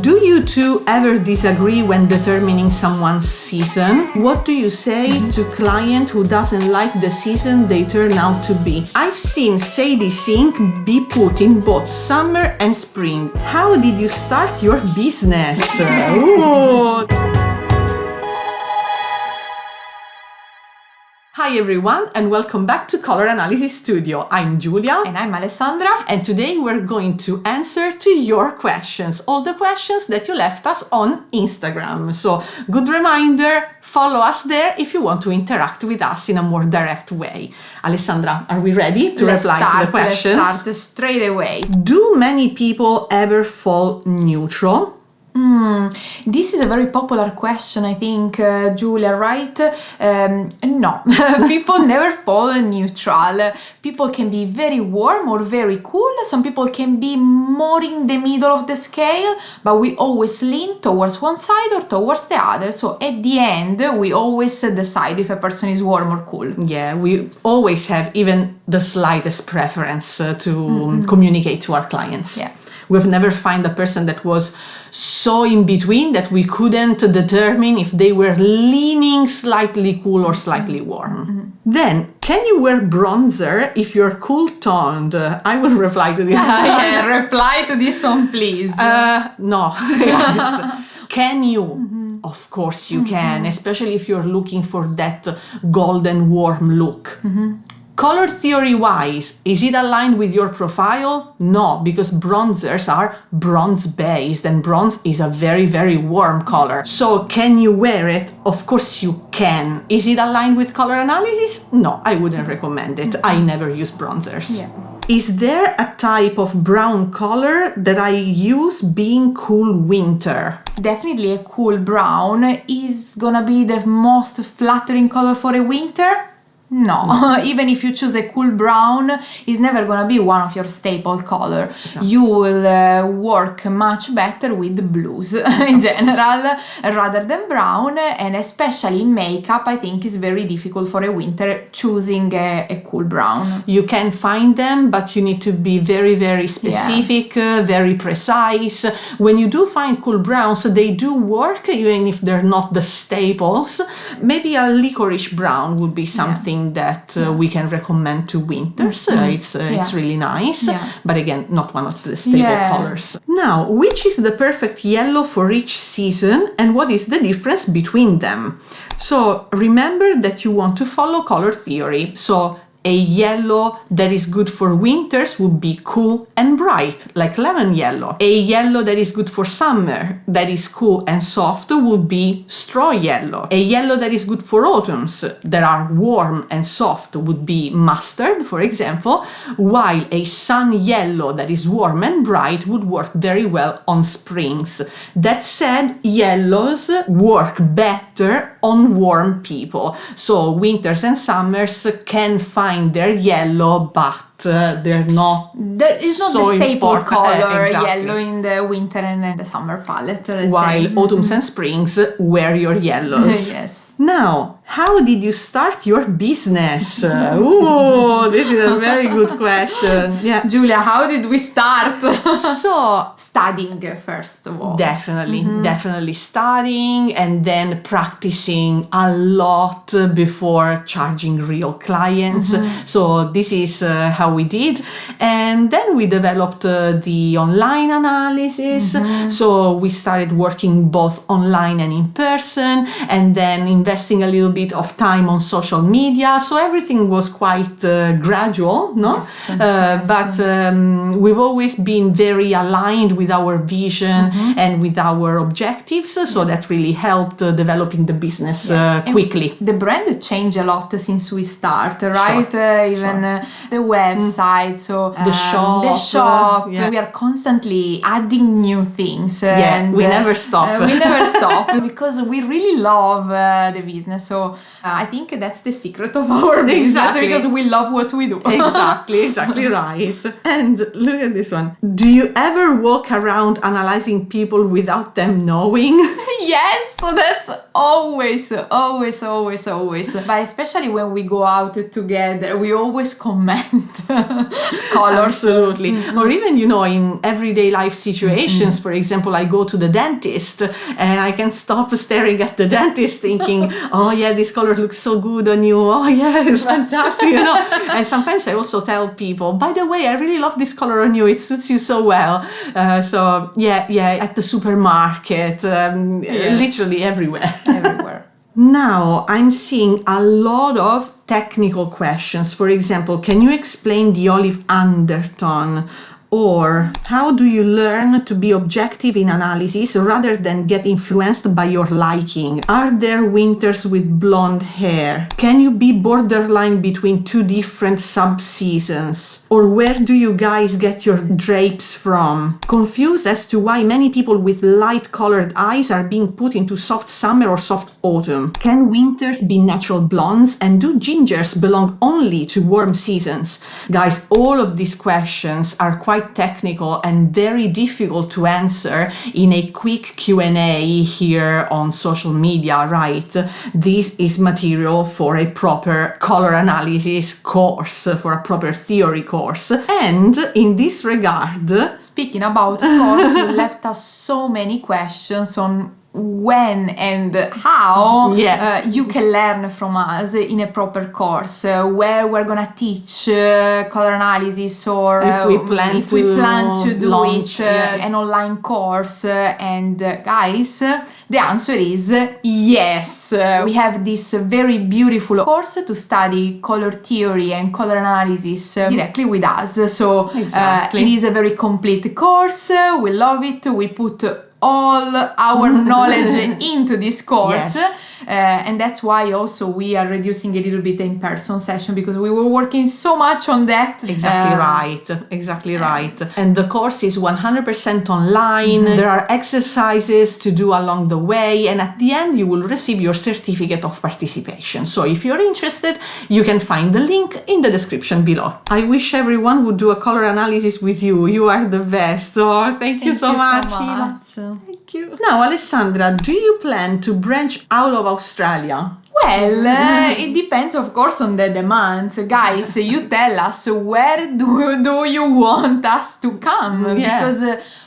Do you two ever disagree when determining someone's season? What do you say to client who doesn't like the season they turn out to be? I've seen Sadie sink be put in both summer and spring. How did you start your business? Ooh. Hi everyone and welcome back to Color Analysis Studio. I'm Giulia. And I'm Alessandra. And today we're going to answer to your questions, all the questions that you left us on Instagram. So, good reminder, follow us there if you want to interact with us in a more direct way. Alessandra, are we ready to reply to the questions? Let's start straight away. Do many people ever fall neutral? This is a very popular question, I think, Giulia, right? No, people never fall neutral. People can be very warm or very cool. Some people can be more in the middle of the scale, but we always lean towards one side or towards the other. So at the end, we always decide if a person is warm or cool. Yeah, we always have even the slightest preference to communicate to our clients. Yeah. We've never found a person that was so in between that we couldn't determine if they were leaning slightly cool or slightly warm. Then, can you wear bronzer if you're cool toned? I will reply to this one. Yeah, reply to this one, please. No. Yes. Can you? Of course you can, especially if you're looking for that golden warm look. Color theory wise, is it aligned with your profile? No, because bronzers are bronze based and bronze is a very, very warm color. So can you wear it? Of course you can. Is it aligned with color analysis? No, I wouldn't recommend it. I never use bronzers. Yeah. Is there a type of brown color that I use being cool winter? Definitely a cool brown is gonna be the most flattering color for a winter. No, even if you choose a cool brown, it's never gonna be one of your staple color. Exactly. You will work much better with blues in general rather than brown, and especially in makeup, I think it's very difficult for a winter choosing a cool brown. You can find them, but you need to be very, very specific, very precise. When you do find cool browns, they do work, even if they're not the staples. Maybe a licorice brown would be something that we can recommend to winters. It's really nice, but again, not one of the stable colors. Now, which is the perfect yellow for each season and what is the difference between them? So remember that you want to follow color theory. So a yellow that is good for winters would be cool and bright, like lemon yellow. A yellow that is good for summer, that is cool and soft, would be straw yellow. A yellow that is good for autumns, that are warm and soft, would be mustard, for example, while a sun yellow that is warm and bright would work very well on springs. That said, yellows work better on warm people. So winters and summers can find their yellow, but they're not. That is not so the staple important. color, Exactly. yellow in the winter and the summer palette. While autumns and springs, wear your yellows. Yes. Now, how did you start your business? Ooh, this is a very good question. Yeah. Giulia, how did we start? So, Studying first of all. definitely studying and then practicing a lot before charging real clients. So this is how we did. And then we developed the online analysis. So we started working both online and in person, and then investing a little bit of time on social media. So everything was quite gradual, no? But we've always been very aligned with our vision and with our objectives. So that really helped developing the business quickly. The brand changed a lot since we start, right? Even the website, so the shop. We are constantly adding new things. And we never stop. We never stop because we really love the business. So I think that's the secret of our business, because we love what we do. Exactly right. And look at this one. Do you ever walk around analyzing people without them knowing? Yes, so that's always. But especially when we go out together, we always comment colors. Absolutely. Or even, in everyday life situations, for example, I go to the dentist and I can stop staring at the dentist thinking, oh yeah, this color looks so good on you. Oh yeah, it's fantastic, And sometimes I also tell people, by the way, I really love this color on you. It suits you so well. So yeah, at the supermarket, literally everywhere. Everywhere. Now, I'm seeing a lot of technical questions. For example, can you explain the olive undertone? Or how do you learn to be objective in analysis rather than get influenced by your liking? Are there winters with blonde hair? Can you be borderline between two different sub-seasons? Or where do you guys get your drapes from? Confused as to why many people with light-colored eyes are being put into soft summer or soft autumn. Can winters be natural blondes? And do gingers belong only to warm seasons? Guys, all of these questions are quite technical and very difficult to answer in a quick Q&A here on social media, right? This is material for a proper color analysis course, for a proper theory course. And in this regard, speaking about course, you left us so many questions on when and how you can learn from us in a proper course, where we're gonna teach color analysis, or if we plan to do launch, an online course. And guys, the answer is yes. We have this very beautiful course to study color theory and color analysis directly with us. So exactly. It is a very complete course. We love it. We put all our knowledge into this course. Yes. And that's why also we are reducing a little bit the in-person session, because we were working so much on that. Exactly right. And the course is 100% online. There are exercises to do along the way, and at the end you will receive your certificate of participation. So if you're interested, you can find the link in the description below. I wish everyone would do a color analysis with you. You are the best. Oh, thank you so much. Thank you. Now, Alessandra, do you plan to branch out of Australia? Well, it depends, of course, on the demand. Guys, you tell us, where do you want us to come? Because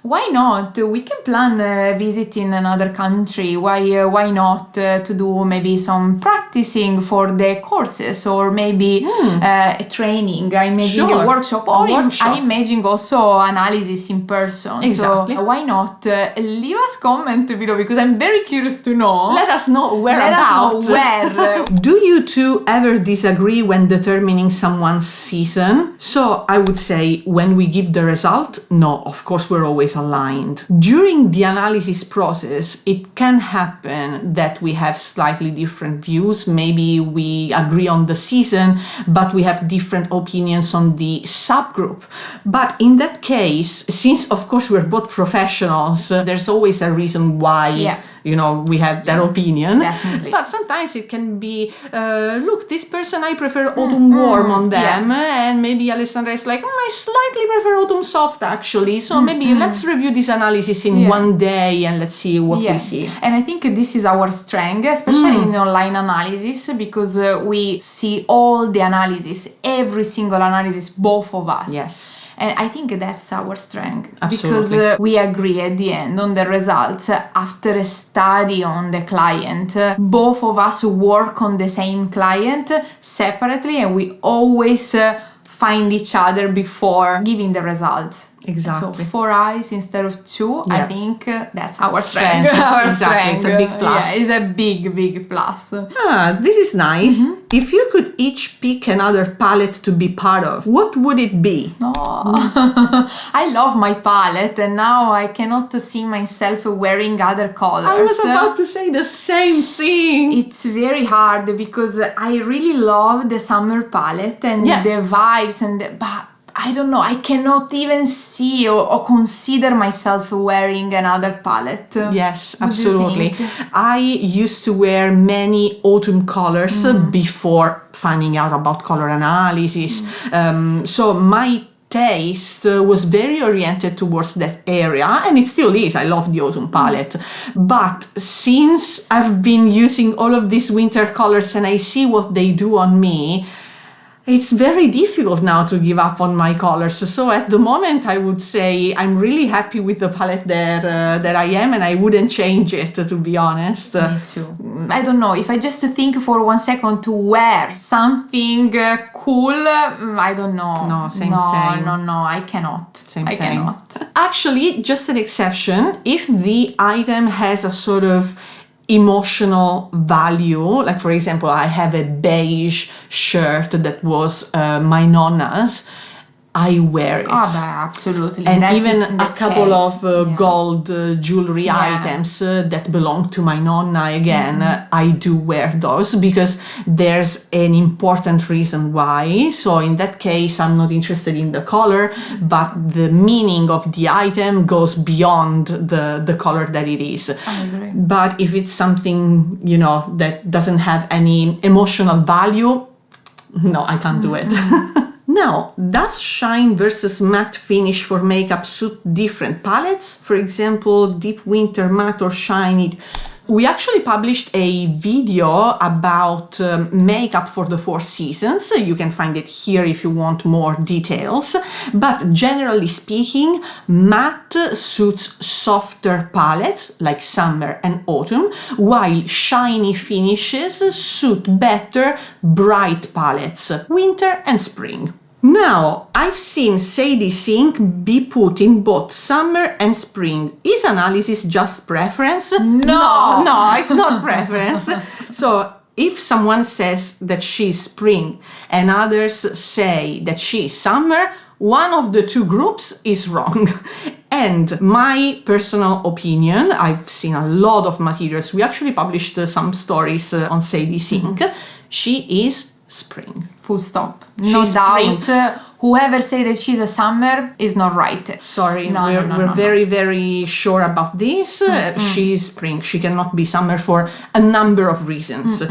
why not? We can plan a visit in another country. Why not to do maybe some practicing for the courses, or maybe a training. I imagine a workshop, or I imagine also analysis in person. Exactly. So why not? Leave us comment below, because I'm very curious to know. Let us know where. Do you two ever disagree when determining someone's season? So I would say, when we give the result, no, of course we're always aligned. During the analysis process, it can happen that we have slightly different views. Maybe we agree on the season, but we have different opinions on the subgroup. But in that case, since of course we're both professionals, there's always a reason why we have that opinion. Definitely. But sometimes it can be, look, this person, I prefer autumn warm on them, and maybe Alessandra is like, I slightly prefer autumn soft actually, so maybe let's review this analysis in one day and let's see what we see. And I think this is our strength, especially in online analysis, because we see all the analysis, every single analysis, both of us. Yes. And I think that's our strength. Absolutely. Because we agree at the end on the results after a study on the client. Both of us work on the same client separately, and we always find each other before giving the results. Exactly. So 4 eyes instead of 2, I think that's our strength. Exactly. It's a big plus. Yeah, it's a big plus. This is nice. If you could each pick another palette to be part of, what would it be? I love my palette, and now I cannot see myself wearing other colors. I was about to say the same thing. It's very hard, because I really love the summer palette and the vibes, but I don't know, I cannot even see or consider myself wearing another palette. Yes, absolutely. I used to wear many autumn colors before finding out about color analysis. So my taste was very oriented towards that area, and it still is. I love the Autumn palette. But since I've been using all of these winter colors and I see what they do on me, it's very difficult now to give up on my colors. So at the moment, I would say I'm really happy with the palette that I am, and I wouldn't change it, to be honest. Me too. I don't know, if I just think for 1 second to wear something cool, I don't know. No, same. No, I cannot. Same. Cannot. Actually, just an exception, if the item has a sort of emotional value, like for example, I have a beige shirt that was my nonna's, I wear it. Absolutely. And that even a couple of gold jewelry items that belong to my nonna, again, I do wear those because there's an important reason why. So in that case, I'm not interested in the color, but the meaning of the item goes beyond the color that it is. I agree. But if it's something, that doesn't have any emotional value, no, I can't do it. Now, does shine versus matte finish for makeup suit different palettes? For example, deep winter matte or shiny? We actually published a video about makeup for the 4 seasons. You can find it here if you want more details. But generally speaking, matte suits softer palettes like summer and autumn, while shiny finishes suit better bright palettes, winter and spring. Now, I've seen Sadie's ink be put in both summer and spring. Is Analyses just preference? No, it's not preference. So, if someone says that she's spring and others say that she's summer, one of the two groups is wrong. And my personal opinion, I've seen a lot of materials. We actually published some stories on Sadie's ink. She is spring. Full stop. No doubt. Whoever say that she's a summer is not right. Sorry, we're very, very sure about this. She's spring. She cannot be summer for a number of reasons.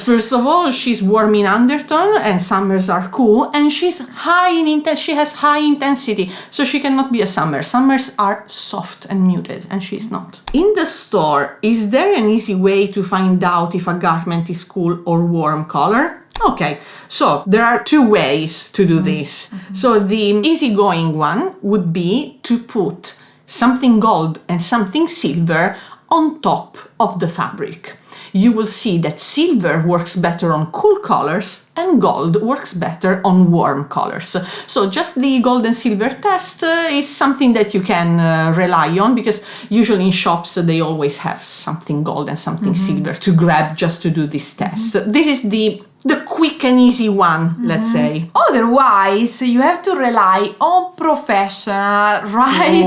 First of all, she's warm in undertone and summers are cool, and she's high in she has high intensity, so she cannot be a summer. Summers are soft and muted, and she's not. In the store, is there an easy way to find out if a garment is cool or warm color? Okay, so there are 2 ways to do this. So the easygoing one would be to put something gold and something silver on top of the fabric. You will see that silver works better on cool colors and gold works better on warm colors. So just the gold and silver test is something that you can rely on, because usually in shops they always have something gold and something silver to grab just to do this test. This is the quick and easy one, let's say. Otherwise, you have to rely on professional, right?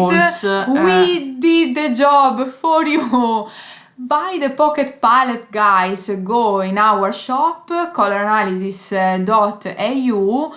We did the job for you. Buy the pocket palette, guys. Go in our shop, coloranalysis.eu,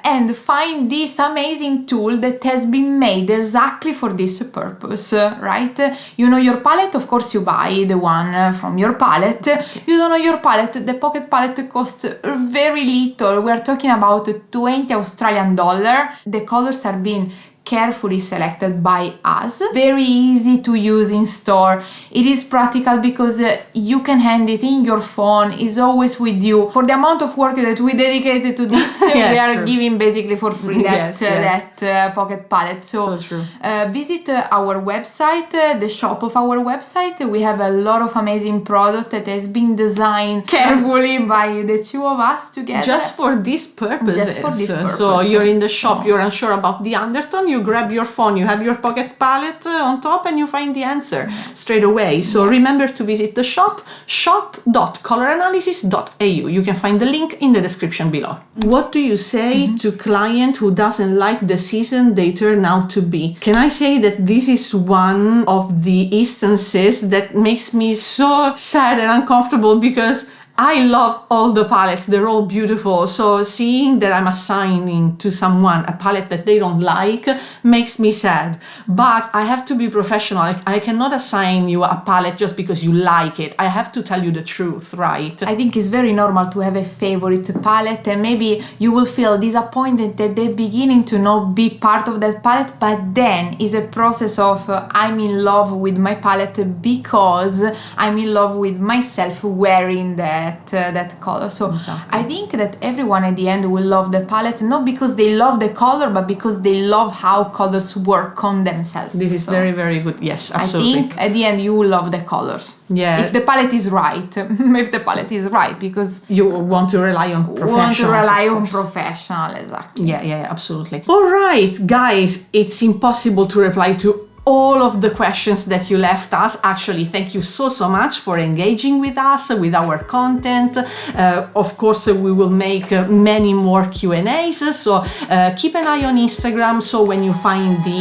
and find this amazing tool that has been made exactly for this purpose, right? You know your palette, of course you buy the one from your palette. You don't know your palette, the pocket palette costs very little. We are talking about 20 Australian dollar. The colors are being carefully selected by us. Very easy to use in store. It is practical because you can hand it in your phone, is always with you. For the amount of work that we dedicated to this, we are giving basically for free that pocket palette. So true. Visit our website, the shop of our website. We have a lot of amazing product that has been designed carefully by the 2 of us together. Just for this purpose. Just for this purpose. So you're in the shop, you're unsure about the undertone, you grab your phone, you have your pocket palette on top, and you find the answer straight away. So remember to visit the shop, shop.coloranalysis.eu. You can find the link in the description below. What do you say to client who doesn't like the season they turn out to be? Can I say that this is one of the instances that makes me so sad and uncomfortable, because I love all the palettes. They're all beautiful. So seeing that I'm assigning to someone a palette that they don't like makes me sad. But I have to be professional. I cannot assign you a palette just because you like it. I have to tell you the truth, right? I think it's very normal to have a favorite palette, and maybe you will feel disappointed at the beginning to not be part of that palette, but then is a process of I'm in love with my palette because I'm in love with myself wearing that color. So Exactly. I think that everyone at the end will love the palette, not because they love the color, but because they love how colors work on themselves. This is So very, very good. Yes, absolutely. I think at the end you will love the colors. Yeah. If the palette is right. If the palette is right, because You want to rely on professionals. want to rely of on course. professional, exactly. Yeah, absolutely. All right, guys, it's impossible to reply to all of the questions that you left us. Actually, thank you so much for engaging with us, with our content. Of course, we will make many more Q&As, so keep an eye on Instagram, so when you find the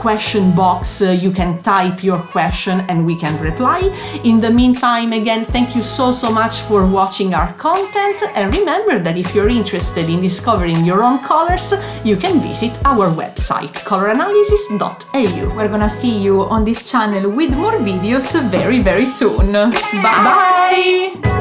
question box, you can type your question and we can reply. In the meantime, again, thank you so much for watching our content, and remember that if you're interested in discovering your own colors, you can visit our website, coloranalysis.au. We're gonna see you on this channel with more videos very soon. Bye! Bye!